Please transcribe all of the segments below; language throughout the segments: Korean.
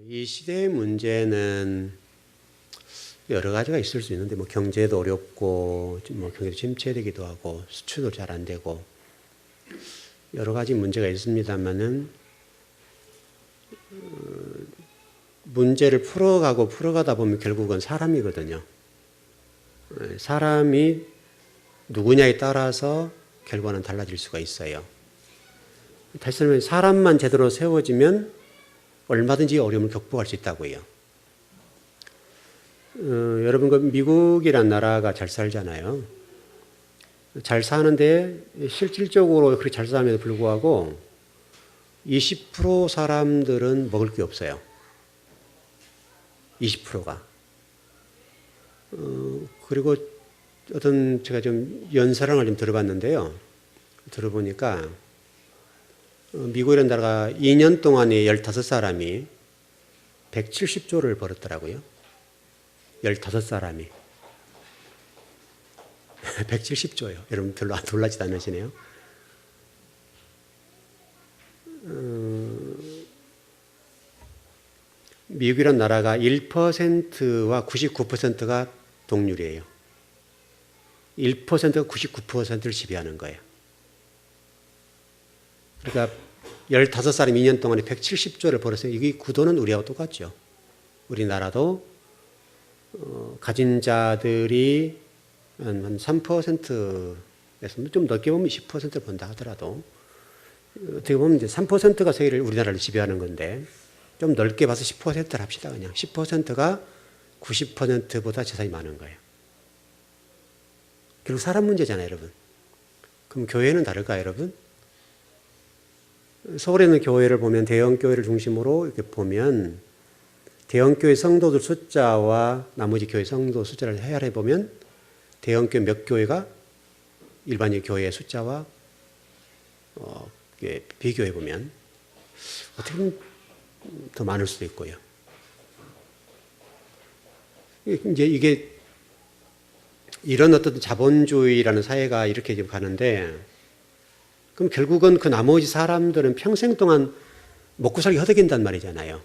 이 시대의 문제는 여러 가지가 있을 수 있는데, 뭐 경제도 어렵고, 뭐 경제도 침체되기도 하고, 수출도 잘 안 되고, 여러 가지 문제가 있습니다만은, 문제를 풀어가다 보면 결국은 사람이거든요. 사람이 누구냐에 따라서 결과는 달라질 수가 있어요. 다시 말하면 사람만 제대로 세워지면 얼마든지 어려움을 극복할 수 있다고요. 여러분, 그 미국이란 나라가 잘 살잖아요. 잘 사는데 실질적으로 그렇게 잘 사는데도 불구하고 20% 사람들은 먹을 게 없어요. 20%가. 그리고 어떤 제가 좀 연사랑을 좀 들어봤는데요. 들어보니까 미국이라는 나라가 2년 동안에 15사람이 170조를 벌었더라고요. 15사람이. 170조요. 여러분 별로 놀라지도 않으시네요. 미국이라는 나라가 1%와 99%가 동률이에요. 1%가 99%를 지배하는 거예요. 그러니까 15사람이 2년 동안에 170조를 벌었어요. 이 구도는 우리하고 똑같죠. 우리나라도 가진 자들이 한 3%에서 좀 넓게 보면 10%를 번다 하더라도 어떻게 보면 이제 3%가 세계를 우리나라를 지배하는 건데 좀 넓게 봐서 10%를 합시다. 그냥 10%가 90%보다 재산이 많은 거예요. 결국 사람 문제잖아요, 여러분. 그럼 교회는 다를까요, 여러분? 서울에 있는 교회를 보면 대형 교회를 중심으로 이렇게 보면 대형 교회 성도들 숫자와 나머지 교회 성도 숫자를 헤아려 보면 대형 교회 몇 교회가 일반적 교회의 숫자와 비교해 보면 어떻게 보면 더 많을 수도 있고요. 이제 이게 이런 어떤 자본주의라는 사회가 이렇게 지금 가는데 그럼 결국은 그 나머지 사람들은 평생 동안 먹고 살기 허덕인단 말이잖아요.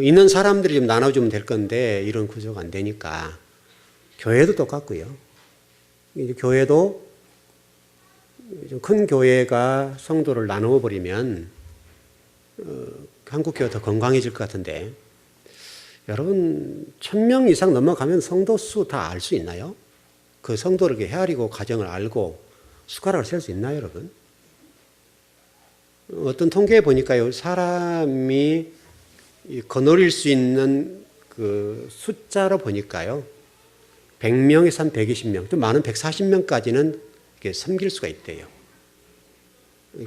있는 사람들이 좀 나눠주면 될 건데 이런 구조가 안 되니까 교회도 똑같고요. 이제 교회도 좀 큰 교회가 성도를 나누어 버리면 한국 교회가 더 건강해질 것 같은데 여러분 1000명 이상 넘어가면 성도 수 다 알 수 있나요? 그 성도를 헤아리고 가정을 알고 숟가락을 셀 수 있나요, 여러분? 어떤 통계에 보니까요, 사람이 거느릴 수 있는 그 숫자로 보니까요, 100명에서 한 120명, 좀 많은 140명까지는 섬길 수가 있대요.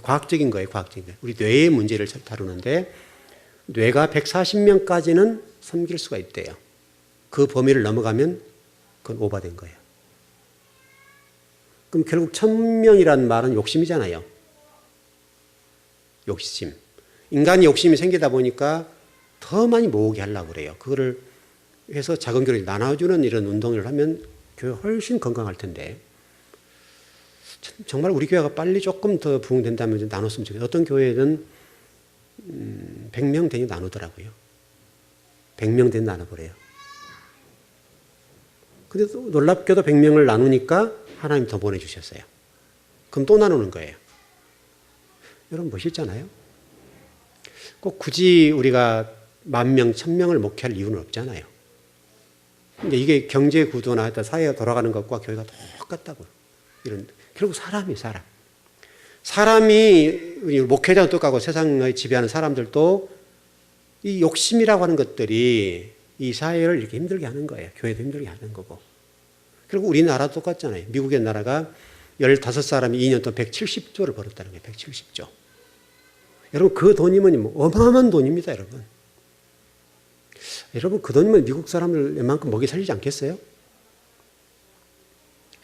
과학적인 거예요, 과학적인 거예요. 우리 뇌의 문제를 다루는데, 뇌가 140명까지는 섬길 수가 있대요. 그 범위를 넘어가면 그건 오버된 거예요. 그럼 결국 1000명이라는 말은 욕심이잖아요. 욕심. 인간이 욕심이 생기다 보니까 더 많이 모으게 하려고 그래요. 그거를 해서 작은 교회를 나눠주는 이런 운동을 하면 교회가 훨씬 건강할 텐데 정말 우리 교회가 빨리 조금 더 부흥된다면 좀 나눴으면 좋겠어요. 어떤 교회는 100명 되니 나누더라고요. 100명 되니 나눠버려요. 근데 또 놀랍게도 100명을 나누니까 하나님 더 보내주셨어요. 그럼 또 나누는 거예요. 여러분 멋있잖아요. 꼭 굳이 우리가 10,000명, 1000명을 목회할 이유는 없잖아요. 근데 이게 경제 구조나 사회가 돌아가는 것과 교회가 똑같다고요. 이런 결국 사람이 사람. 사람이 우리 목회자도 똑같고 세상을 지배하는 사람들도 이 욕심이라고 하는 것들이 이 사회를 이렇게 힘들게 하는 거예요. 교회도 힘들게 하는 거고. 그리고 우리나라도 똑같잖아요. 미국의 나라가 15사람이 2년 동안 170조를 벌었다는 거예요. 170조. 여러분 그 돈이면 뭐 어마어마한 돈입니다. 여러분. 여러분 그 돈이면 미국 사람들 웬만큼 먹이 살리지 않겠어요?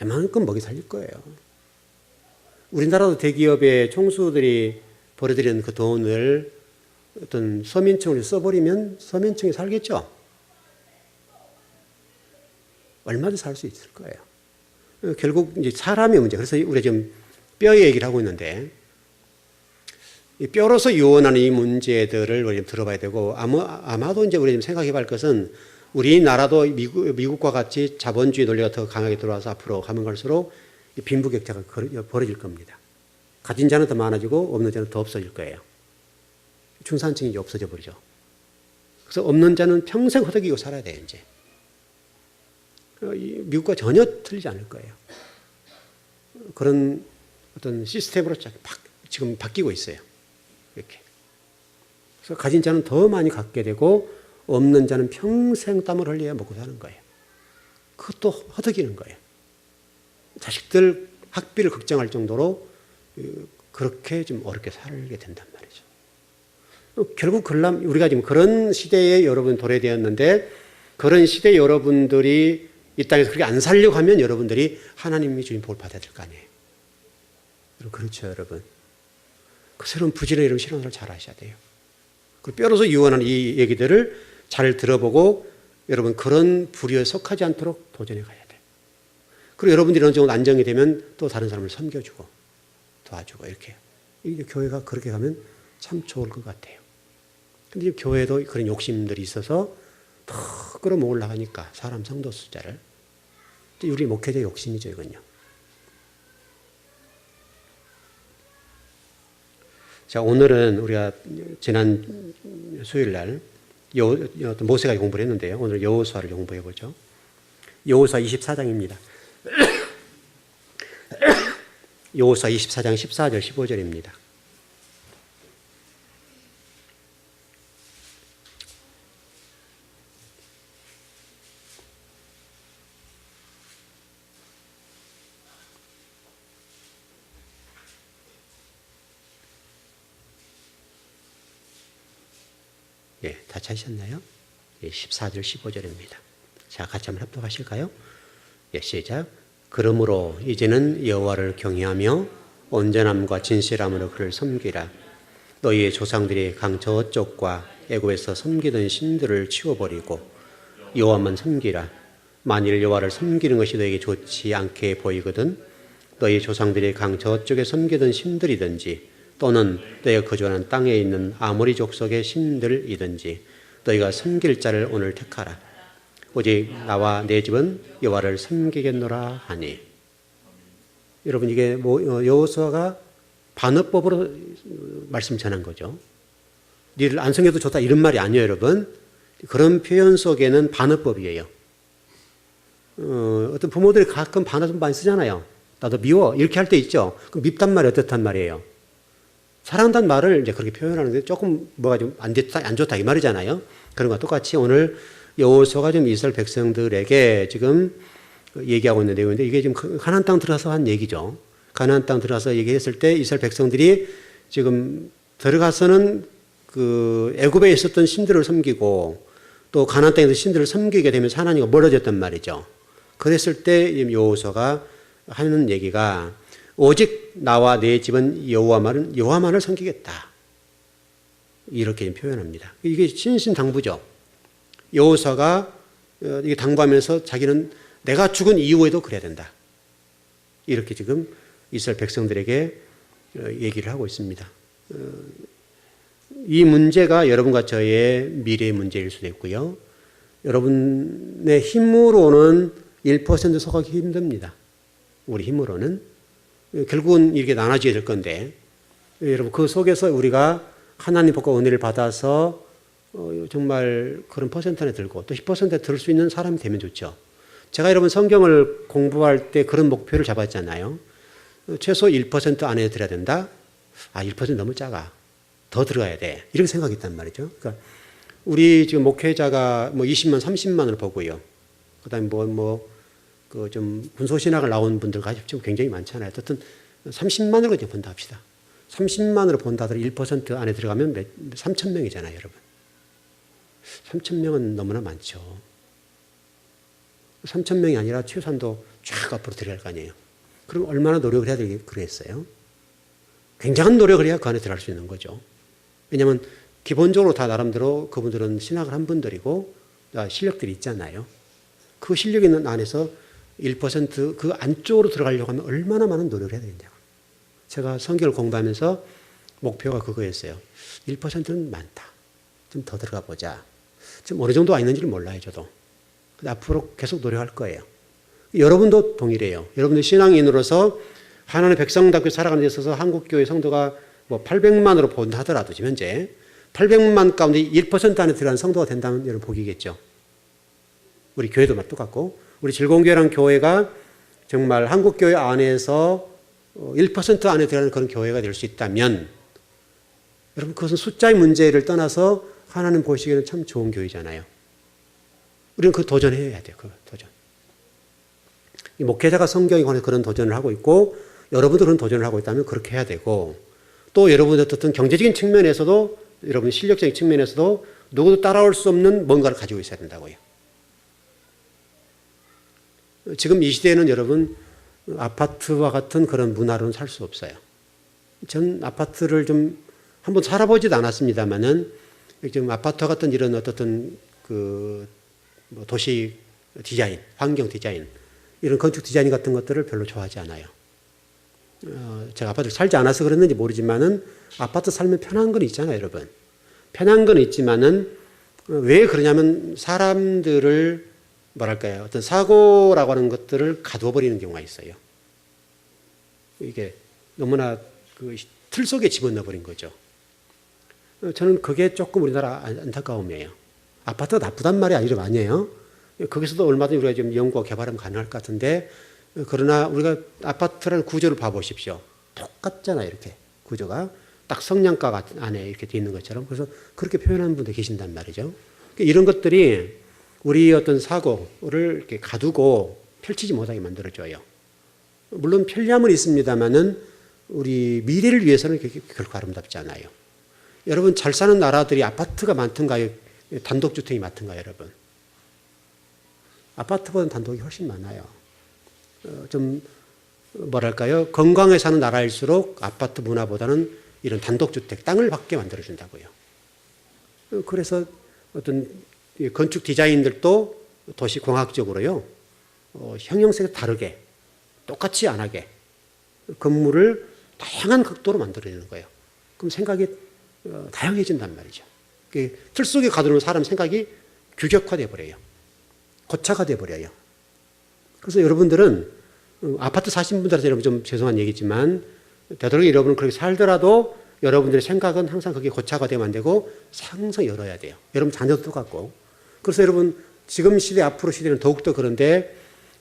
웬만큼 먹이 살릴 거예요. 우리나라도 대기업의 총수들이 벌어들이는 그 돈을 어떤 서민층을 써버리면 서민층이 살겠죠? 얼마든지 살 수 있을 거예요. 결국 이제 사람의 문제. 그래서 우리가 지금 뼈의 얘기를 하고 있는데 이 뼈로서 유언하는 이 문제들을 우리 좀 들어봐야 되고, 아마도 이제 우리 좀 생각해 볼 것은, 우리나라도 미국과 같이 자본주의 논리가 더 강하게 들어와서 앞으로 가면 갈수록 빈부격차가 벌어질 겁니다. 가진 자는 더 많아지고 없는 자는 더 없어질 거예요. 중산층이 이제 없어져 버리죠. 그래서 없는 자는 평생 허덕이고 살아야 돼요, 이제. 미국과 전혀 틀리지 않을 거예요. 그런 어떤 시스템으로 지금 바뀌고 있어요. 이렇게. 그래서 가진 자는 더 많이 갖게 되고 없는 자는 평생 땀을 흘려야 먹고 사는 거예요. 그것도 허덕이는 거예요. 자식들 학비를 걱정할 정도로 그렇게 좀 어렵게 살게 된단 말이죠. 결국 우리가 지금 그런 시대에 여러분 도래되었는데, 그런 시대 여러분들이 이 땅에서 그렇게 안 살려고 하면 여러분들이 하나님이 주신 복을 받아야 될 거 아니에요. 그렇죠, 여러분. 그 새로운 부지런히 이런 신앙을 잘 하셔야 돼요. 그 뼈로서 유언하는 이 얘기들을 잘 들어보고 여러분 그런 부류에 속하지 않도록 도전해 가야 돼요. 그리고 여러분들이 어느 정도 안정이 되면 또 다른 사람을 섬겨주고 도와주고 이렇게. 이게 교회가 그렇게 가면 참 좋을 것 같아요. 근데 교회도 그런 욕심들이 있어서 더 끌어모으려고 하니까 사람 성도 숫자를. 우리 목회자 욕심이죠, 이건요. 자, 오늘은 우리가 지난 수요일 날 모세가 공부를 했는데요. 오늘 여호수아를 공부해 보죠. 여호수아 24장입니다. 여호수아 24장 14절 15절입니다. 예, 다 찾으셨나요? 예, 14절 15절입니다. 자, 같이 한번 합독하실까요? 예, 시작. 그러므로 이제는 여호와를 경외하며 온전함과 진실함으로 그를 섬기라. 너희의 조상들이 강 저쪽과 애굽에서 섬기던 신들을 치워버리고 여호와만 섬기라. 만일 여호와를 섬기는 것이 너에게 좋지 않게 보이거든 너희 조상들이 강 저쪽에 섬기던 신들이든지 또는 너희가 거주하는 땅에 있는 아모리 족속의 신들이든지 너희가 섬길 자를 오늘 택하라. 오직 나와 내 집은 여호와를 섬기겠노라 하니. 여러분, 이게 여호수아가 반어법으로 말씀 전한 거죠. 니를 안 섬겨도 좋다 이런 말이 아니에요, 여러분. 그런 표현 속에는 반어법이에요. 어떤 부모들이 가끔 반어법 많이 쓰잖아요. 나도 미워 이렇게 할 때 있죠. 그럼 밉단 말이 어떻단 말이에요. 사랑한다는 말을 이제 그렇게 표현하는데 조금 뭐가 좀 안 좋다 이 말이잖아요. 그런 것과 똑같이 오늘 여호수아가 지금 이스라엘 백성들에게 지금 얘기하고 있는 내용인데, 이게 지금 가나안 땅 들어가서 한 얘기죠. 가나안 땅 들어가서 얘기했을 때 이스라엘 백성들이 지금 들어가서는 그 애굽에 있었던 신들을 섬기고 또 가나안 땅에서 신들을 섬기게 되면서 하나님과 멀어졌단 말이죠. 그랬을 때 여호수아가 하는 얘기가 오직 나와 내 집은 여호와만을 섬기겠다. 이렇게 표현합니다. 이게 신신당부죠. 여호수아가 이게 당부하면서 자기는 내가 죽은 이후에도 그래야 된다. 이렇게 지금 이스라엘 백성들에게 얘기를 하고 있습니다. 이 문제가 여러분과 저의 미래의 문제일 수도 있고요. 여러분의 힘으로는 1% 속하기 힘듭니다. 우리 힘으로는. 결국은 이렇게 나눠지게 될 건데, 여러분 그 속에서 우리가 하나님 복과 은혜를 받아서 정말 그런 퍼센트 안에 들고 또 10%에 들 수 있는 사람이 되면 좋죠. 제가 여러분 성경을 공부할 때 그런 목표를 잡았잖아요. 최소 1% 안에 들어야 된다. 1% 너무 작아. 더 들어가야 돼. 이렇게 생각했단 말이죠. 그러니까 우리 지금 목회자가 20만, 30만을 보고요. 그다음에 그 좀 군소신학을 나온 분들과 지금 굉장히 많잖아요. 어쨌든 30만으로 그냥 본다 합시다. 30만으로 본다 하더라도 1% 안에 들어가면 3,000명이잖아요, 여러분. 3,000명은 너무나 많죠. 3,000명이 아니라 최소한도 쫙 앞으로 들어갈 거 아니에요. 그럼 얼마나 노력을 해야 그랬어요? 굉장한 노력을 해야 그 안에 들어갈 수 있는 거죠. 왜냐하면 기본적으로 다 나름대로 그분들은 신학을 한 분들이고 실력들이 있잖아요. 그 실력 있는 안에서 1% 그 안쪽으로 들어가려고 하면 얼마나 많은 노력을 해야 되냐고. 제가 성경을 공부하면서 목표가 그거였어요. 1%는 많다. 좀 더 들어가 보자. 지금 어느 정도 와 있는지를 몰라요, 저도. 근데 앞으로 계속 노력할 거예요. 여러분도 동일해요. 여러분들 신앙인으로서 하나님의 백성답게 살아가는 데 있어서 한국교회 성도가 뭐 800만으로 본다 하더라도 지금 현재 800만 가운데 1% 안에 들어가는 성도가 된다면 여러분 복이겠죠. 우리 교회도 똑같고 우리 즐거운교회라는 교회가 정말 한국교회 안에서 1% 안에 들어가는 그런 교회가 될 수 있다면 여러분 그것은 숫자의 문제를 떠나서 하나님 보시기에는 참 좋은 교회잖아요. 우리는 그 도전해야 돼요. 그 도전. 이 목회자가 성경에 관해 그런 도전을 하고 있고 여러분도 그런 도전을 하고 있다면 그렇게 해야 되고 또 여러분의 어떤 경제적인 측면에서도 여러분 실력적인 측면에서도 누구도 따라올 수 없는 뭔가를 가지고 있어야 된다고요. 지금 이 시대에는 여러분 아파트와 같은 그런 문화로는 살 수 없어요. 전 아파트를 좀 한번 살아보지도 않았습니다만은 지금 아파트와 같은 이런 어떤 뭐 도시 디자인, 환경 디자인 이런 건축 디자인 같은 것들을 별로 좋아하지 않아요. 제가 아파트를 살지 않아서 그랬는지 모르지만은 아파트 살면 편한 건 있잖아요, 여러분. 편한 건 있지만은 왜 그러냐면 사람들을 뭐랄까요, 어떤 사고라고 하는 것들을 가두어 버리는 경우가 있어요. 이게 너무나 그 틀 속에 집어넣어 버린 거죠. 저는 그게 조금 우리나라 안타까움이에요. 아파트가 나쁘단 말이 아니에요. 거기서도 얼마든지 우리가 좀 연구와 개발하면 가능할 것 같은데 그러나 우리가 아파트라는 구조를 봐보십시오. 똑같잖아요. 이렇게 구조가 딱 성냥가 안에 이렇게 돼 있는 것처럼. 그래서 그렇게 표현하는 분들 계신단 말이죠. 이런 것들이 우리 어떤 사고를 이렇게 가두고 펼치지 못하게 만들어줘요. 물론 편리함은 있습니다만은 우리 미래를 위해서는 결코 아름답지 않아요. 여러분 잘 사는 나라들이 아파트가 많던가요? 단독주택이 많던가요, 여러분? 아파트보다는 단독이 훨씬 많아요. 좀 뭐랄까요? 건강하게 사는 나라일수록 아파트 문화보다는 이런 단독주택, 땅을 받게 만들어준다고요. 그래서 어떤 건축 디자인들도 도시공학적으로요, 형형색이 다르게, 똑같이 안 하게 건물을 다양한 각도로 만들어내는 거예요. 그럼 생각이 다양해진단 말이죠. 틀 속에 가두는 사람 생각이 규격화돼 버려요. 고차가 돼 버려요. 그래서 여러분들은 아파트 사신 분들한테 여러분 좀 죄송한 얘기지만 되도록 여러분은 그렇게 살더라도 여러분들의 생각은 항상 그게 고차화되면 안 되고 항상 열어야 돼요. 여러분 자녀도 똑같고. 그래서 여러분 지금 시대 앞으로 시대는 더욱더 그런데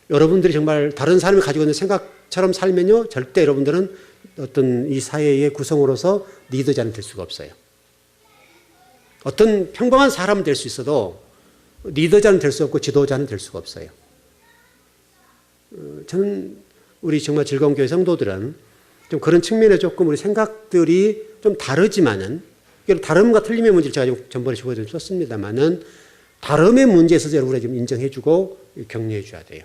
여러분들이 정말 다른 사람이 가지고 있는 생각처럼 살면요 절대 여러분들은 어떤 이 사회의 구성으로서 리더자는 될 수가 없어요. 어떤 평범한 사람은 될 수 있어도 리더자는 될 수 없고 지도자는 될 수가 없어요. 저는 우리 정말 즐거운 교회 성도들은 좀 그런 측면에 조금 우리 생각들이 좀 다르지만은 다름과 틀림의 문제를 제가 전번에 주보에 썼습니다만은 다름의 문제에 있어서 여러분이 좀 인정해주고 격려해줘야 돼요.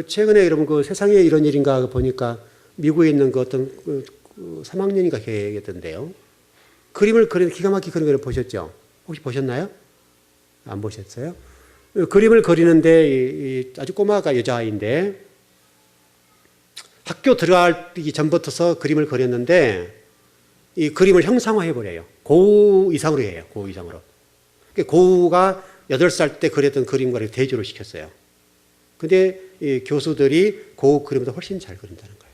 최근에 여러분 그 세상에 이런 일인가 보니까 미국에 있는 그 어떤 3학년인가 걔였던데요. 그림을 그리는 기가 막힌 그림을 보셨죠? 혹시 보셨나요? 안 보셨어요? 그림을 그리는데 아주 꼬마가 여자아이인데 학교 들어가기 전부터 그림을 그렸는데 이 그림을 형상화해 버려요. 고우 이상으로 해요. 고우 이상으로. 고우가 8살 때 그렸던 그림과 대조를 시켰어요. 근데 이 교수들이 고우 그림보다 훨씬 잘 그린다는 거예요.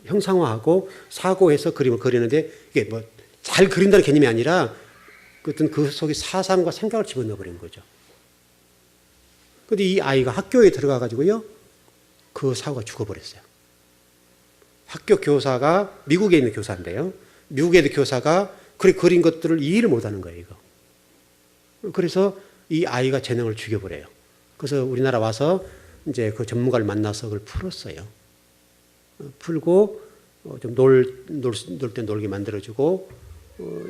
형상화하고 사고해서 그림을 그리는데 이게 뭐 잘 그린다는 개념이 아니라 어떤 그 속에 사상과 생각을 집어넣어 버린 거죠. 근데 이 아이가 학교에 들어가 가지고요. 그 사고가 죽어버렸어요. 학교 교사가 미국에 있는 교사인데요. 미국에 있는 교사가 그린 것들을 이해를 못하는 거예요. 이거. 그래서 이 아이가 재능을 죽여버려요. 그래서 우리나라 와서 이제 그 전문가를 만나서 그걸 풀었어요. 풀고 좀 놀 때 놀게 만들어주고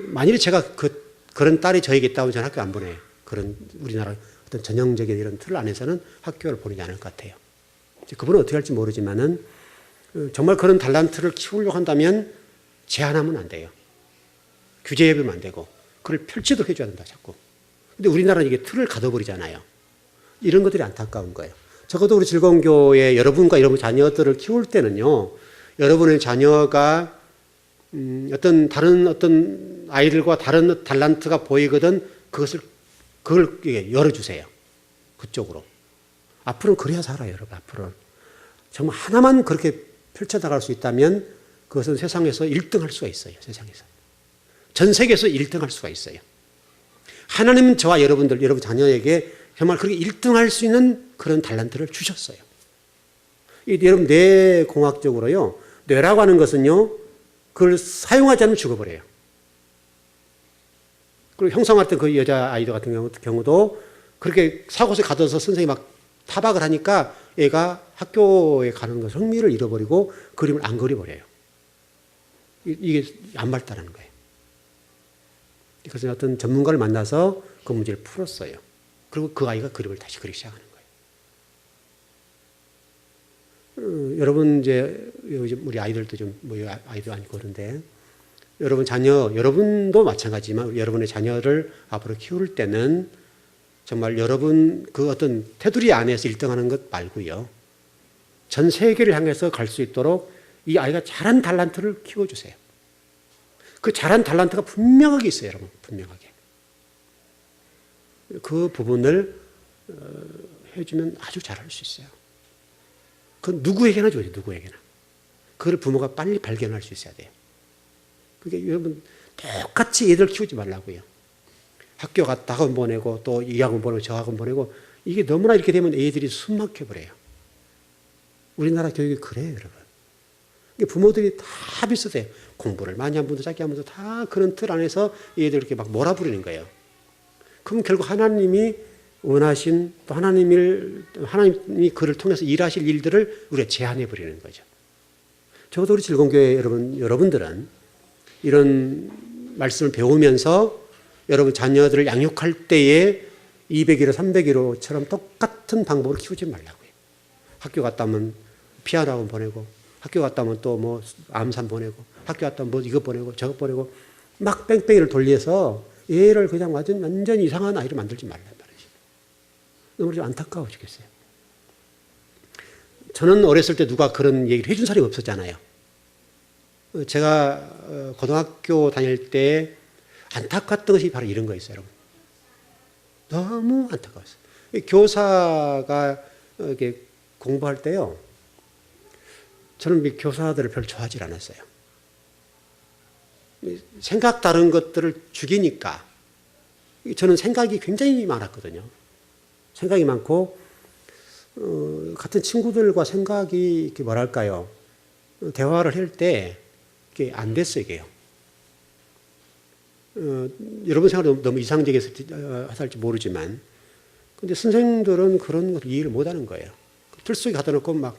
만일에 제가 그런 딸이 저에게 있다면 저는 학교 안 보내요. 그런 우리나라 어떤 전형적인 이런 틀 안에서는 학교를 보내지 않을 것 같아요. 그분은 어떻게 할지 모르지만은 정말 그런 달란트를 키우려고 한다면 제한하면 안 돼요. 규제해보면 안 되고 그걸 펼치도록 해줘야 된다 자꾸. 근데 우리나라는 이게 틀을 가둬버리잖아요. 이런 것들이 안타까운 거예요. 적어도 우리 즐거운 교회 여러분과 여러분 자녀들을 키울 때는요. 여러분의 자녀가 다른 어떤 아이들과 다른 달란트가 보이거든 그걸 열어주세요. 그쪽으로. 앞으로는 그래야 살아요, 여러분. 앞으로는. 정말 하나만 그렇게 펼쳐나갈 수 있다면 그것은 세상에서 1등 할 수가 있어요. 세상에서. 전 세계에서 1등 할 수가 있어요. 하나님은 저와 여러분들, 여러분 자녀에게 정말 그렇게 1등 할 수 있는 그런 달란트를 주셨어요. 여러분, 뇌공학적으로요, 뇌라고 하는 것은요, 그걸 사용하지 않으면 죽어버려요. 그리고 형성할 때 그 여자아이들 같은 경우도 그렇게 사고에 가둬서 선생님이 막 타박을 하니까 얘가 학교에 가는 것을 흥미를 잃어버리고 그림을 안 그려버려요. 이게 안 발달하는 거예요. 그래서 어떤 전문가를 만나서 그 문제를 풀었어요. 그리고 그 아이가 그림을 다시 그리기 시작하는 거예요. 여러분, 이제 우리 아이들도 아이도 아니고 그런데 여러분 자녀, 여러분도 마찬가지지만 여러분의 자녀를 앞으로 키울 때는 정말 여러분 그 어떤 테두리 안에서 1등하는 것 말고요. 전 세계를 향해서 갈 수 있도록 이 아이가 잘한 달란트를 키워주세요. 그 잘한 달란트가 분명하게 있어요, 여러분. 분명하게. 그 부분을 해주면 아주 잘할 수 있어요. 그건 누구에게나 줘요, 누구에게나. 그걸 부모가 빨리 발견할 수 있어야 돼요. 그게 여러분 똑같이 애들 키우지 말라고요. 학교 갔다 학원 보내고 또 이 학원 보내고 저 학원 보내고 이게 너무나 이렇게 되면 애들이 숨 막혀버려요. 우리나라 교육이 그래요, 여러분. 부모들이 다 비슷해요. 공부를 많이 한 분도 작게 하면서 다 그런 틀 안에서 애들 이렇게 막 몰아부리는 거예요. 그럼 결국 하나님이 원하신 또 하나님이 그를 통해서 일하실 일들을 우리가 제한해 버리는 거죠. 적어도 우리 즐거운교회 여러분들은 이런 말씀을 배우면서 여러분 자녀들을 양육할 때에 201호, 301호처럼 똑같은 방법으로 키우지 말라고요. 학교 갔다 오면 피아노 학원 보내고, 학교 갔다 오면 또 뭐 암산 보내고, 학교 갔다 오면 뭐 이거 보내고 저거 보내고 막 뺑뺑이를 돌려서 얘를 그냥 완전 이상한 아이를 만들지 말란 말이죠. 너무 좀 안타까워 죽겠어요. 저는 어렸을 때 누가 그런 얘기를 해준 사람이 없었잖아요. 제가 고등학교 다닐 때 안타까웠던 것이 바로 이런 거였어요, 여러분. 너무 안타까웠어요. 교사가 이렇게 공부할 때요, 저는 교사들을 별로 좋아하지 않았어요. 생각 다른 것들을 죽이니까. 저는 생각이 굉장히 많았거든요. 생각이 많고, 같은 친구들과 생각이 이렇게 뭐랄까요, 대화를 할 때 이게 안 됐어요, 이게요. 여러분 생각도 너무 이상적이어서 할지 모르지만, 근데 선생님들은 그런 걸 이해를 못 하는 거예요. 틀 속에 가둬 놓고 막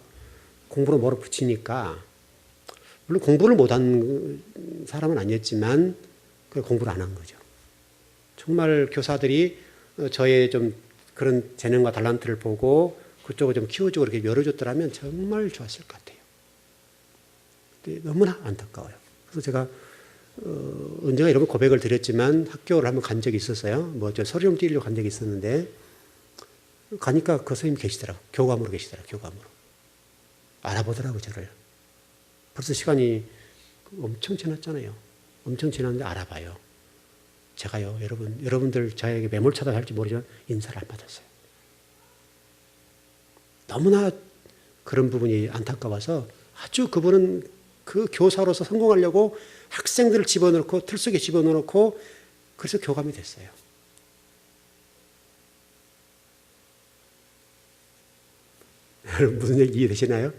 공부로 몰아붙이니까, 물론 공부를 못한 사람은 아니었지만, 공부를 안 한 거죠. 정말 교사들이 저의 좀 그런 재능과 달란트를 보고 그쪽을 좀 키워주고 이렇게 열어줬더라면 정말 좋았을 것 같아요. 근데 너무나 안타까워요. 그래서 제가 언젠가 이런 고백을 드렸지만 학교를 한번 간 적이 있었어요. 뭐 저 서류 좀 띄려고 간 적이 있었는데 가니까 그 선생님 계시더라고요. 교감으로 계시더라고요. 교감으로. 알아보더라고요, 저를. 벌써 시간이 엄청 지났잖아요. 엄청 지났는데 알아봐요. 제가요, 여러분들 저에게 매몰차다 할지 모르지만 인사를 안 받았어요. 너무나 그런 부분이 안타까워서 아주 그분은 그 교사로서 성공하려고 학생들을 집어넣고 틀 속에 집어넣고 그래서 교감이 됐어요. 여러분 무슨 얘기 이해되시나요?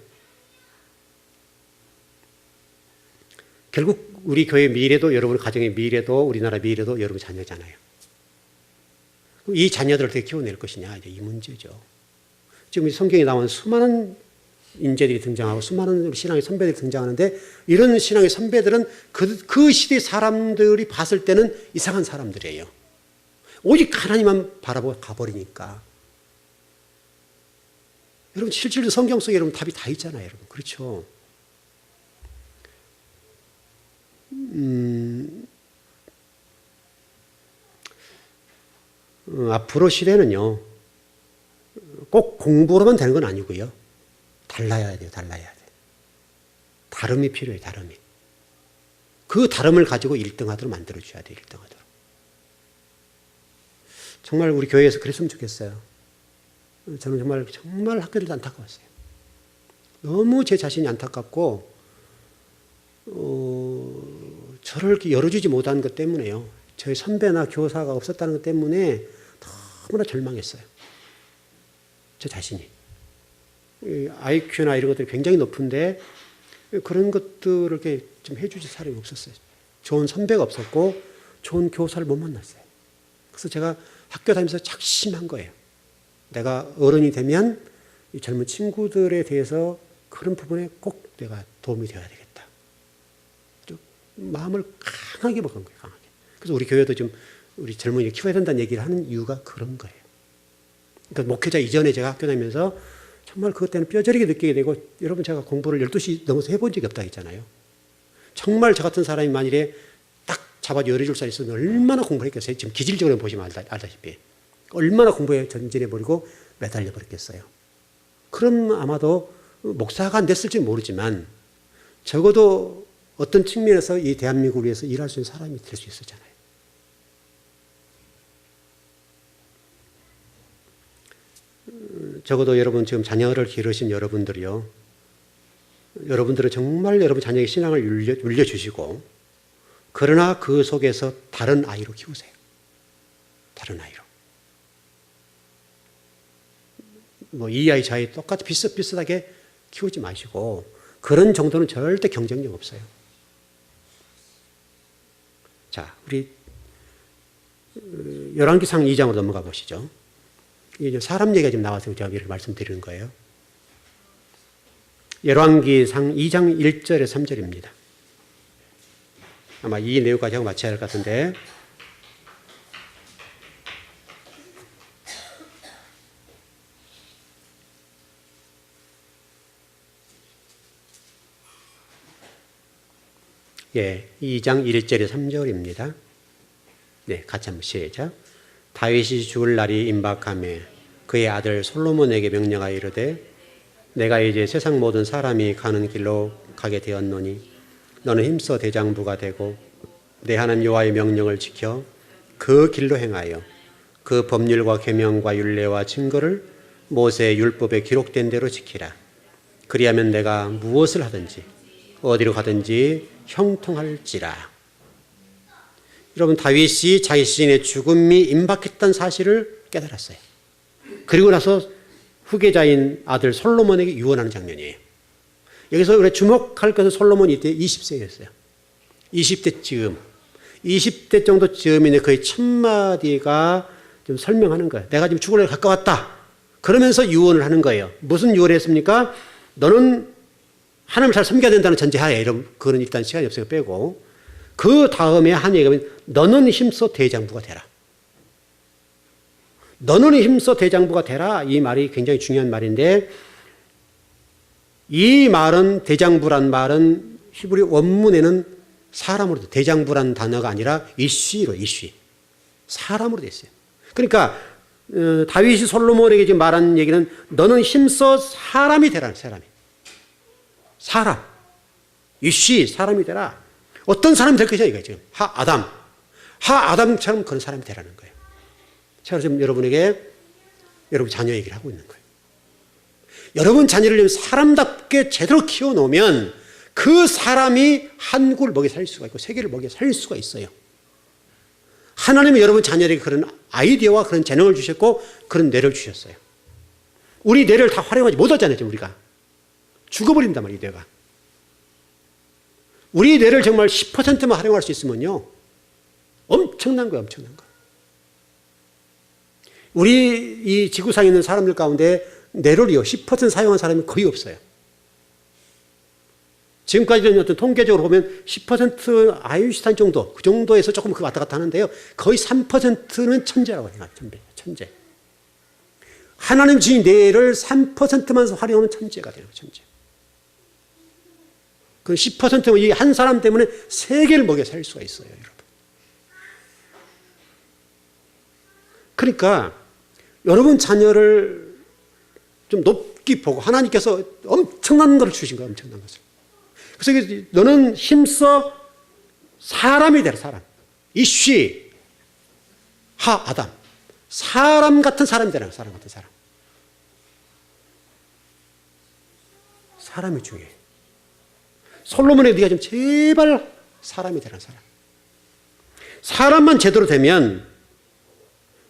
결국 우리 교회 미래도 여러분 가정의 미래도 우리나라 미래도 여러분 자녀잖아요. 이 자녀들을 어떻게 키워낼 것이냐 이제 이 문제죠. 지금 성경에 나온 수많은 인재들이 등장하고 수많은 신앙의 선배들이 등장하는데 이런 신앙의 선배들은 그 시대 사람들이 봤을 때는 이상한 사람들이에요. 오직 하나님만 바라보고 가버리니까. 여러분 실질로 성경 속에 여러분 답이 다 있잖아요. 여러분 그렇죠. 앞으로 시대는요 꼭 공부로만 되는 건 아니고요. 달라야 돼요. 달라야 돼. 다름이 필요해요. 다름이. 그 다름을 가지고 1등하도록 만들어줘야 돼요. 1등하도록. 정말 우리 교회에서 그랬으면 좋겠어요. 저는 정말 학교들도 안타까웠어요. 너무 제 자신이 안타깝고 저를 이렇게 열어주지 못한 것 때문에요. 저희 선배나 교사가 없었다는 것 때문에 너무나 절망했어요. 저 자신이. IQ나 이런 것들이 굉장히 높은데 그런 것들을 이렇게 좀 해주지 사람이 없었어요. 좋은 선배가 없었고 좋은 교사를 못 만났어요. 그래서 제가 학교 다니면서 작심한 거예요. 내가 어른이 되면 이 젊은 친구들에 대해서 그런 부분에 꼭 내가 도움이 되어야 되겠다. 마음을 강하게 먹은 거예요. 강하게. 그래서 우리 교회도 좀 우리 젊은이를 키워야 된다는 얘기를 하는 이유가 그런 거예요. 그러니까 목회자 이전에 제가 학교 다니면서 정말 그것 때문에 뼈저리게 느끼게 되고, 여러분 제가 공부를 12시 넘어서 해본 적이 없다 했잖아요. 정말 저 같은 사람이 만일에 딱 잡아 열어줄 수 있으면 얼마나 공부를 했겠어요. 지금 기질적으로 보시면 알다시피. 얼마나 공부에 전진해버리고 매달려버렸겠어요. 그럼 아마도 목사가 안 됐을지 모르지만 적어도 어떤 측면에서 이 대한민국을 위해서 일할 수 있는 사람이 될 수 있었잖아요. 적어도 여러분 지금 자녀를 기르신 여러분들이요. 여러분들은 정말 여러분 자녀의 신앙을 물려주시고, 그러나 그 속에서 다른 아이로 키우세요. 다른 아이로. 뭐 이 아이 저 아이 똑같이 비슷비슷하게 키우지 마시고, 그런 정도는 절대 경쟁력 없어요. 자, 우리 열왕기상 2장으로 넘어가 보시죠. 이제 사람 얘기가 지금 나와서 제가 이렇게 말씀드리는 거예요. 열왕기상 2장 1절에 3절입니다. 아마 이 내용까지 하고 마쳐야 할 것 같은데, 예, 2장 1절에 3절입니다. 네, 같이 한번 시작. 다윗이 죽을 날이 임박하매 그의 아들 솔로몬에게 명령하여 이르되, 내가 이제 세상 모든 사람이 가는 길로 가게 되었노니 너는 힘써 대장부가 되고 내 하나님 여호와의 명령을 지켜 그 길로 행하여 그 법률과 계명과 율례와 증거를 모세의 율법에 기록된 대로 지키라. 그리하면 내가 무엇을 하든지 어디로 가든지 형통할지라. 여러분, 다윗이 자기 시신의 죽음이 임박했던 사실을 깨달았어요. 그리고 나서 후계자인 아들 솔로몬에게 유언하는 장면이에요. 여기서 우리가 주목할 것은 솔로몬이 이때 20세였어요. 20대쯤. 20대 정도 즈음인데 거의 1000마디가 좀 설명하는 거예요. 내가 지금 죽을 날 가까웠다. 그러면서 유언을 하는 거예요. 무슨 유언을 했습니까? 너는 하나님을 잘 섬겨야 된다는 전제하에, 이런, 그거는 일단 시간이 없으니까 빼고, 그 다음에 한 얘기가 너는 힘써 대장부가 되라. 너는 힘써 대장부가 되라. 이 말이 굉장히 중요한 말인데, 이 말은, 대장부란 말은 히브리 원문에는 사람으로, 대장부란 단어가 아니라 이쉬로, 이쉬. 사람으로 됐어요. 그러니까 다윗이 솔로몬에게 지금 말한 얘기는 너는 힘써 사람이 되라는, 사람이. 사람. 이쉬, 사람이 되라. 어떤 사람이 될 것이냐 이거예요. 지금 하아담처럼 그런 사람이 되라는 거예요. 제가 지금 여러분에게 여러분 자녀 얘기를 하고 있는 거예요. 여러분 자녀를 사람답게 제대로 키워놓으면 그 사람이 한국을 먹여 살릴 수가 있고 세계를 먹여 살릴 수가 있어요. 하나님이 여러분 자녀에게 그런 아이디어와 그런 재능을 주셨고 그런 뇌를 주셨어요. 우리 뇌를 다 활용하지 못하잖아요. 지금 우리가 죽어버린단 말이에요. 뇌가. 우리 뇌를 정말 10%만 활용할 수 있으면요, 엄청난 거예요. 엄청난 거. 우리 이 지구상에 있는 사람들 가운데 뇌를요 10% 사용한 사람이 거의 없어요. 지금까지는 어떤 통계적으로 보면 10% 아인슈타인 정도, 그 정도에서 조금 그 왔다 갔다 하는데요, 거의 3%는 천재라고 해요. 천재. 하나님 주신 뇌를 3%만 활용하면 천재가 돼요. 천재. 그 10%면 이 한 사람 때문에 세계를 먹여 살릴 수가 있어요, 여러분. 그러니까 여러분 자녀를 좀 높이 보고 하나님께서 엄청난 것을 주신 거예요, 엄청난 것을. 그래서 너는 힘써 사람이 되라, 사람. 이쉬 하 아담. 사람 같은 사람이 되라, 사람 같은 사람. 사람이 중요해. 솔로몬에게 네가 좀 제발 사람이 되라, 사람. 사람만 제대로 되면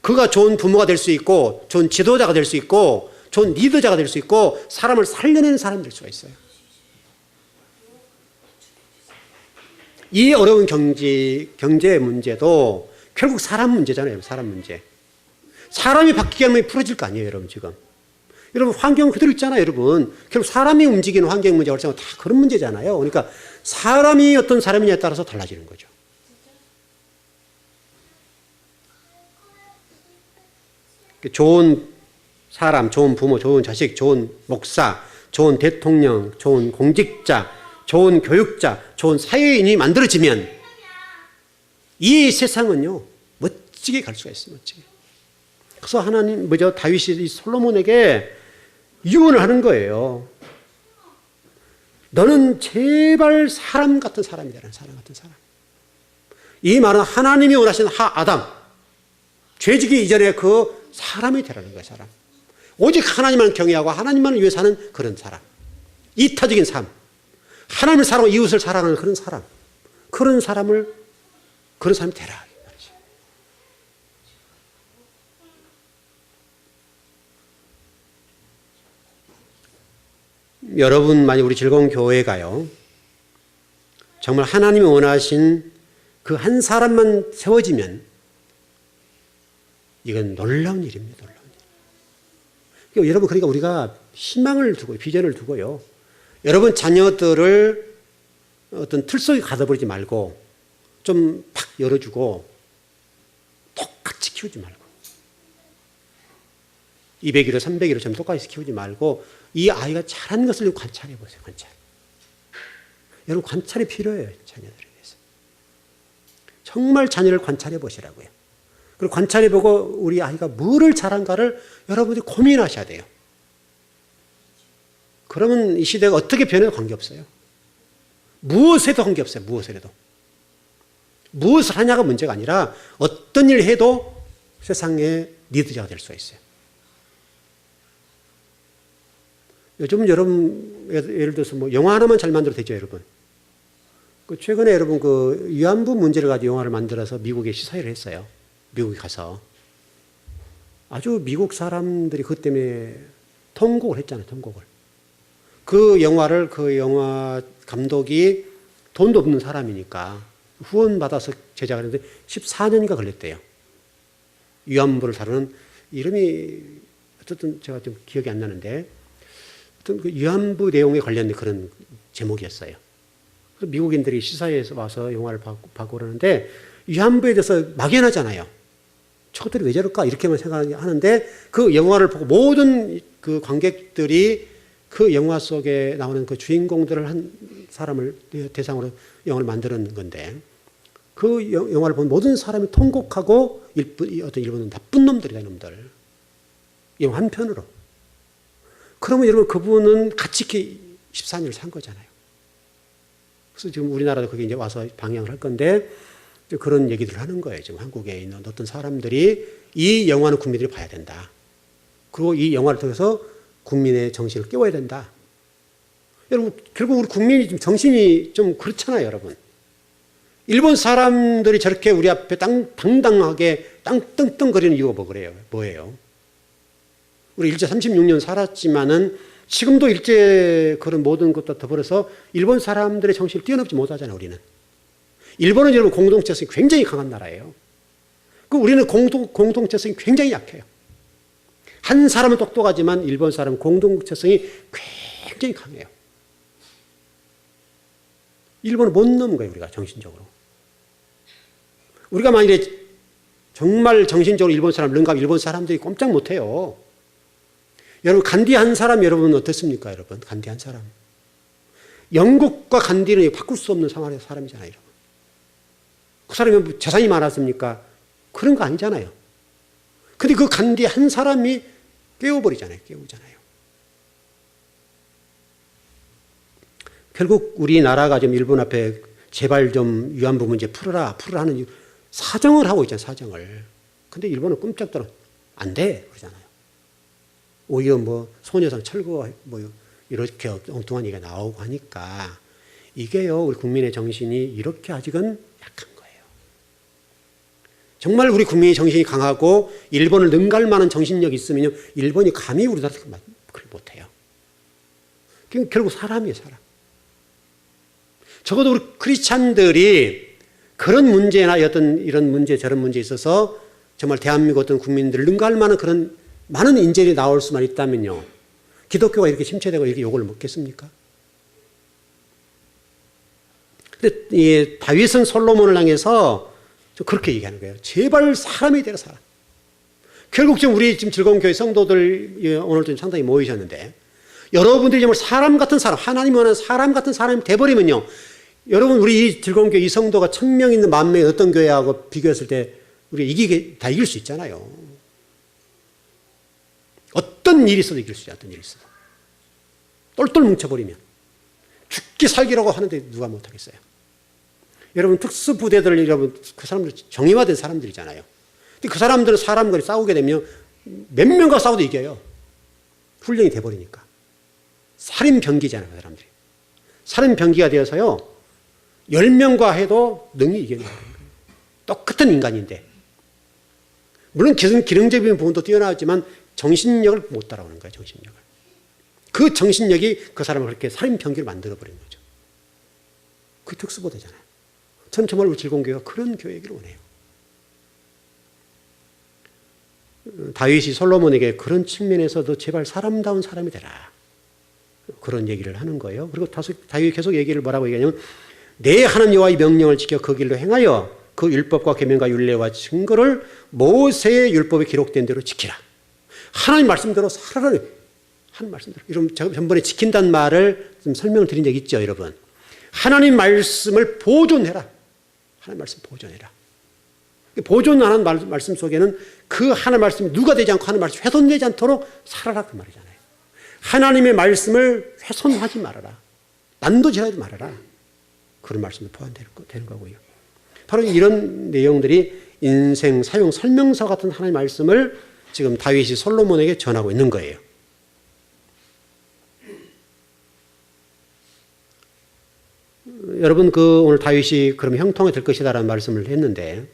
그가 좋은 부모가 될 수 있고, 좋은 지도자가 될 수 있고, 좋은 리더자가 될 수 있고, 사람을 살려내는 사람이 될 수가 있어요. 이 어려운 경제 문제도 결국 사람 문제잖아요. 사람 문제. 사람이 바뀌게 하면 풀어질 거 아니에요, 여러분, 지금. 여러분, 환경 그대로 있잖아요, 여러분. 결국 사람이 움직이는 환경 문제가 다 그런 문제잖아요. 그러니까 사람이 어떤 사람이냐에 따라서 달라지는 거죠. 좋은 사람, 좋은 부모, 좋은 자식, 좋은 목사, 좋은 대통령, 좋은 공직자, 좋은 교육자, 좋은 사회인이 만들어지면 이 세상은요, 멋지게 갈 수가 있어요, 멋지게. 그래서 다윗이 솔로몬에게 유언을 하는 거예요. 너는 제발 사람 같은 사람이 되라, 사람 같은 사람. 이 말은 하나님이 원하시는 아담, 죄지기 이전에 그 사람이 되라는 거예요, 사람. 오직 하나님만 경외하고 하나님만 위해 사는 그런 사람. 이타적인 삶. 하나님을 사랑하고 이웃을 사랑하는 그런 사람. 그런 사람이 되라. 여러분만이 우리 즐거운 교회가요, 정말 하나님이 원하신 그 한 사람만 세워지면 이건 놀라운 일입니다. 놀라운 일. 그러니까 여러분, 그러니까 우리가 희망을 두고 비전을 두고요, 여러분 자녀들을 어떤 틀 속에 가둬버리지 말고 좀 팍 열어주고 똑같이 키우지 말고 200일을 300일을 좀 똑같이 키우지 말고 이 아이가 잘하는 것을 관찰해 보세요. 관찰. 여러분, 관찰이 필요해요. 자녀들에 대해서. 정말 자녀를 관찰해 보시라고요. 그리고 관찰해 보고 우리 아이가 뭐를 잘한가를 여러분들이 고민하셔야 돼요. 그러면 이 시대가 어떻게 변해도 관계없어요. 무엇에도 관계없어요. 무엇에도. 무엇을 하냐가 문제가 아니라 어떤 일을 해도 세상의 리더자가 될 수가 있어요. 요즘 여러분, 예를 들어서 뭐 영화 하나만 잘 만들어도 되죠, 여러분. 최근에 여러분 위안부 문제를 가지고 영화를 만들어서 미국에 시사회를 했어요. 미국에 가서. 아주 미국 사람들이 그것 때문에 통곡을 했잖아요, 통곡을. 그 영화 감독이 돈도 없는 사람이니까 후원 받아서 제작을 했는데 14년인가 걸렸대요. 위안부를 다루는 이름이 어쨌든 제가 좀 기억이 안 나는데 어떤 그 위안부 내용에 관련된 그런 제목이었어요. 그래서 미국인들이 시사회에서 와서 영화를 보고 그러는데 위안부에 대해서 막연하잖아요. 저것들이 왜 저럴까 이렇게만 생각하는데 그 영화를 보고 모든 그 관객들이 그 영화 속에 나오는 그 주인공들을 한 사람을 대상으로 영화를 만드는 건데 그 영화를 본 모든 사람이 통곡하고 어떤 일본은 나쁜 놈들이다, 놈들. 영화 한 편으로. 그러면 여러분 그분은 같이 이렇게 14년을 산 거잖아요. 그래서 지금 우리나라도 거기 이제 와서 방영을 할 건데 그런 얘기들을 하는 거예요. 지금 한국에 있는 어떤 사람들이 이 영화는 국민들이 봐야 된다. 그리고 이 영화를 통해서 국민의 정신을 깨워야 된다. 여러분, 결국 우리 국민이 좀 정신이 좀 그렇잖아요, 여러분. 일본 사람들이 저렇게 우리 앞에 당당하게 땅뚱뚱거리는 이유가 뭐예요? 우리 일제 36년 살았지만은 지금도 일제 그런 모든 것과 더불어서 일본 사람들의 정신을 뛰어넘지 못하잖아요, 우리는. 일본은 여러분 공동체성이 굉장히 강한 나라예요. 우리는 공동체성이 굉장히 약해요. 한 사람은 똑똑하지만 일본 사람은 공동체성이 굉장히 강해요. 일본은 못 넘은 거예요, 우리가 정신적으로. 우리가 만일에 정말 정신적으로 일본 사람 능가하면 일본 사람들이 꼼짝 못해요. 여러분, 간디 한 사람 여러분 어떻습니까, 여러분? 간디 한 사람. 영국과 간디는 바꿀 수 없는 상황의 사람이잖아요, 여러분. 그 사람이 재산이 많았습니까? 그런 거 아니잖아요. 근데 그 간디 한 사람이 깨우잖아요. 결국 우리나라가 지금 일본 앞에 제발 좀 위안부 문제 풀어라 하는 사정을 하고 있잖아요. 사정을. 근데 일본은 꼼짝도 안 돼 그러잖아요. 오히려 뭐 소녀상 철거 뭐 이렇게 엉뚱한 얘기가 나오고 하니까 이게요, 우리 국민의 정신이 이렇게 아직은 약한 거예요. 정말 우리 국민의 정신이 강하고 일본을 능가할 만한 정신력이 있으면 일본이 감히 우리나라를 그걸 못해요. 결국 사람이에요, 사람. 적어도 우리 크리스찬들이 그런 문제나 어떤 이런 문제 저런 문제에 있어서 정말 대한민국 어떤 국민들을 능가할 만한 그런 많은 인재들이 나올 수만 있다면요, 기독교가 이렇게 침체되고 이렇게 욕을 먹겠습니까? 근데 이 다윗은 솔로몬을 향해서 그렇게 얘기하는 거예요. 제발 사람이 되라, 사람. 결국 지금 우리 지금 즐거운 교회 성도들 오늘 좀 상당히 모이셨는데, 여러분들이 정말 사람 같은 사람, 하나님이 원하는 사람 같은 사람이 돼버리면요, 여러분 우리 이 즐거운 교회 이 성도가 1000명 있는 10,000명의 어떤 교회하고 비교했을 때 우리 다 이길 수 있잖아요. 어떤 일이 있어도 이길 수 있어요. 어떤 일이 있어도. 똘똘 뭉쳐버리면. 죽기 살기라고 하는데 누가 못하겠어요. 여러분 특수부대들, 여러분 그 사람들 정의화된 사람들이잖아요. 근데 그 사람들은 사람들이 싸우게 되면 몇 명과 싸워도 이겨요. 훈련이 돼버리니까. 살인병기잖아요. 그 사람들이. 살인병기가 되어서요, 10명과 해도 능히 이겨내는 거예요. 똑같은 인간인데. 물론 기능적인 부분도 뛰어나지만 정신력을 못 따라오는 거예요. 정신력을. 그 정신력이 그 사람을 그렇게 살인병기를 만들어버리는 거죠. 그게 특수부대잖아요. 저는 정말 우리 즐거운교회가 그런 교회이기를 원해요. 다윗이 솔로몬에게 그런 측면에서도 제발 사람다운 사람이 되라, 그런 얘기를 하는 거예요. 그리고 다윗이 계속 얘기를 뭐라고 얘기하냐면, 내 하나님 여호와의 명령을 지켜 그 길로 행하여 그 율법과 계명과 율례와 증거를 모세의 율법에 기록된 대로 지키라. 하나님 말씀대로 살아라. 하나님 말씀대로. 여러분, 제가 전번에 지킨다는 말을 좀 설명을 드린 적 있죠, 여러분. 하나님 말씀을 보존해라. 하나님 말씀 보존해라. 보존하는 말씀 속에는 그 하나님 말씀이 누가 되지 않고 하나님 말씀이 훼손되지 않도록 살아라, 그 말이잖아요. 하나님의 말씀을 훼손하지 말아라. 난도질하지 말아라. 그런 말씀이 포함되는 거고요. 바로 이런 내용들이 인생 사용 설명서 같은 하나님의 말씀을 지금 다윗이 솔로몬에게 전하고 있는 거예요. 여러분, 오늘 다윗이 그럼 형통이 될 것이다라는 말씀을 했는데,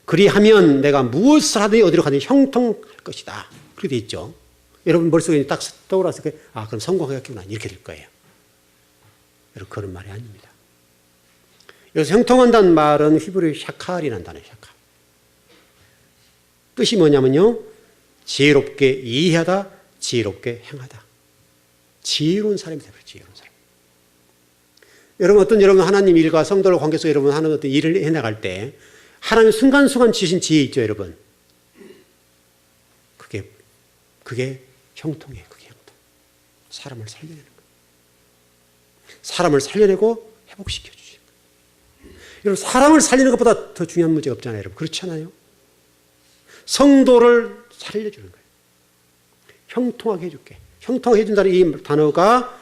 그리하면 내가 무엇을 하든지 어디로 가든지 형통할 것이다, 그렇게 돼 있죠. 여러분 머릿속에 딱 떠올라서 그럼 성공하겠구나, 이렇게 될 거예요. 여러분, 그런 말이 아닙니다. 여기서 형통한다는 말은 히브리 샤칼이라는 단어예요. 샤칼. 뜻이 뭐냐면요, 지혜롭게 이해하다, 지혜롭게 행하다. 지혜로운 사람이 되어요. 지혜로운 사람. 여러분 하나님 일과 성도의 관계 속에 여러분 하는 어떤 일을 해나갈 때 하나님 순간순간 주신 지혜 있죠, 여러분. 그게 형통이에요. 그게 형통. 사람을 살려내는 거예요. 사람을 살려내고 회복시켜 주시는 거예요. 여러분, 사람을 살리는 것보다 더 중요한 문제가 없잖아요, 여러분. 그렇잖아요. 성도를 살려주는 거예요. 형통하게 해줄게. 형통하게 해준다는 이 단어가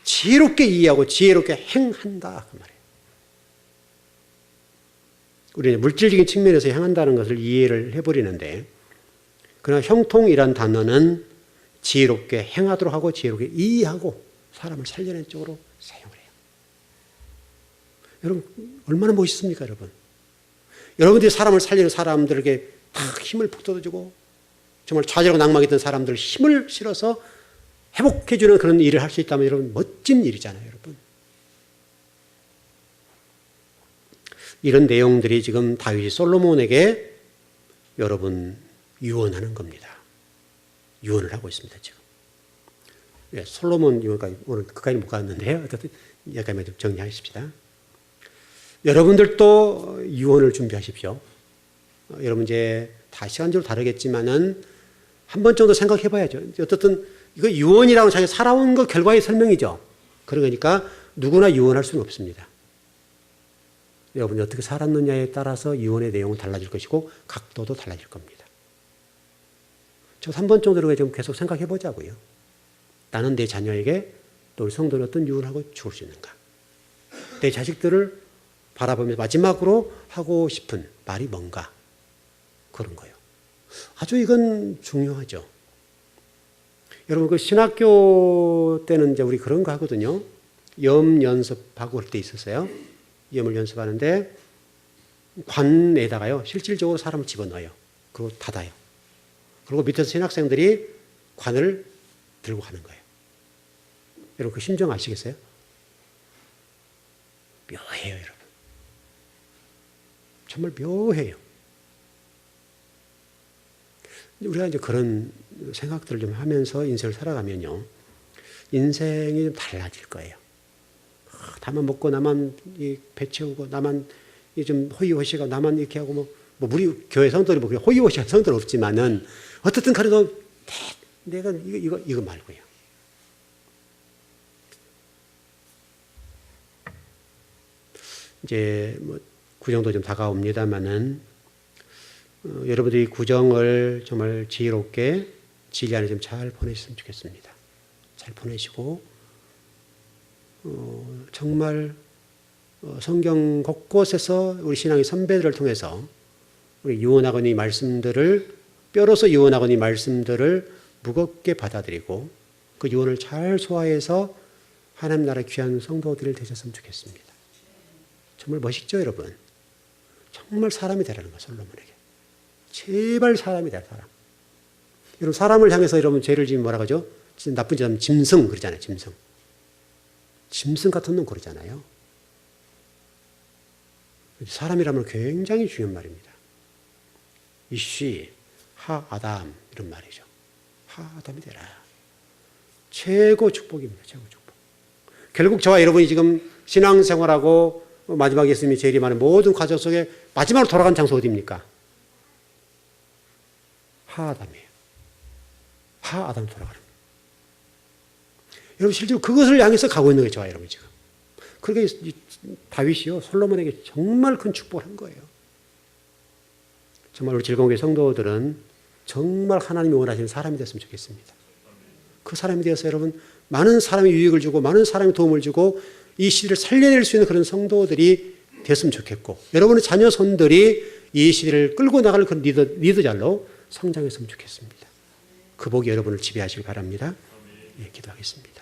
지혜롭게 이해하고 지혜롭게 행한다, 그 말이에요. 우리는 물질적인 측면에서 행한다는 것을 이해를 해버리는데, 그러나 형통이란 단어는 지혜롭게 행하도록 하고 지혜롭게 이해하고 사람을 살려내는 쪽으로 사용을 해요. 여러분, 얼마나 멋있습니까, 여러분? 여러분들이 사람을 살리는 사람들에게 다 힘을 북돋아주고 정말 좌절하고 낙망했던 사람들 힘을 실어서 회복해주는 그런 일을 할 수 있다면 여러분, 멋진 일이잖아요, 여러분. 이런 내용들이 지금 다윗이 솔로몬에게 여러분 유언하는 겁니다. 유언을 하고 있습니다, 지금. 예, 솔로몬 유언까지 오늘 그까지 못 갔는데요. 어쨌든 여기까지만 좀 정리하십시다. 여러분들도 유언을 준비하십시오. 여러분 이제 다 시간적으로 다르겠지만은 한 번 정도 생각해 봐야죠. 어쨌든 이거 유언이라고 자기가 살아온 거 결과의 설명이죠. 그러니까 누구나 유언할 수는 없습니다. 여러분이 어떻게 살았느냐에 따라서 유언의 내용은 달라질 것이고 각도도 달라질 겁니다. 저 3번 정도로 좀 계속 생각해 보자고요. 나는 내 자녀에게 또 우리 성도는 어떤 유언하고 죽을 수 있는가? 내 자식들을 바라보면서 마지막으로 하고 싶은 말이 뭔가? 그런 거예요. 아주 이건 중요하죠. 여러분, 그 신학교 때는 이제 우리 그런 거 하거든요. 염 연습하고 그럴 때 있었어요. 염을 연습하는데 관에다가요, 실질적으로 사람을 집어넣어요. 그리고 닫아요. 그리고 밑에서 신학생들이 관을 들고 가는 거예요. 여러분, 그 심정 아시겠어요? 묘해요, 여러분. 정말 묘해요. 우리가 이제 그런 생각들을 좀 하면서 인생을 살아가면요, 인생이 좀 달라질 거예요. 나만 먹고 나만 배 채우고 나만 좀 호의호식하고 나만 이렇게 하고 뭐 우리 교회 성도들이 뭐 호의호식한 성도는 없지만은 어떻든 그래도 내가 이거 말고요. 이제 뭐 구정도 좀 다가옵니다만은 여러분들이 구정을 정말 지혜롭게 진리 안에 좀 잘 보내셨으면 좋겠습니다. 잘 보내시고 정말 성경 곳곳에서 우리 신앙의 선배들을 통해서 우리 유언하거니 말씀들을 뼈로서 유언하거니 말씀들을 무겁게 받아들이고 그 유언을 잘 소화해서 하나님 나라 귀한 성도들을 되셨으면 좋겠습니다. 정말 멋있죠, 여러분? 정말 사람이 되라는 거예요, 솔로몬에게. 제발 사람이 되라, 사람. 여러분, 사람을 향해서 여러분 죄를 지으면 뭐라 그러죠? 진짜 나쁜 짓 하면 짐승 그러잖아요, 짐승. 짐승 같은 놈 그러잖아요. 사람이라면 굉장히 중요한 말입니다. 이씨, 하 아담 이런 말이죠. 하 아담이 되라. 최고 축복입니다. 최고 축복. 결국 저와 여러분이 지금 신앙생활하고 마지막 예수님이 재림하는 모든 과정 속에 마지막으로 돌아간 장소 어디입니까? 하 아담이에요. 하 아담 돌아가는 거예요. 여러분 실제로 그것을 향해서 가고 있는 거예요. 저와 여러분 지금. 그러니까 다윗이요, 솔로몬에게 정말 큰 축복을 한 거예요. 정말 우리 즐거운 교회 성도들은 정말 하나님이 원하시는 사람이 됐으면 좋겠습니다. 그 사람이 되어서 여러분 많은 사람이 유익을 주고 많은 사람이 도움을 주고 이 시대를 살려낼 수 있는 그런 성도들이 됐으면 좋겠고, 여러분의 자녀 손들이 이 시대를 끌고 나가는 그런 리더자로 성장했으면 좋겠습니다. 그 복이 여러분을 지배하시길 바랍니다. 예, 기도하겠습니다.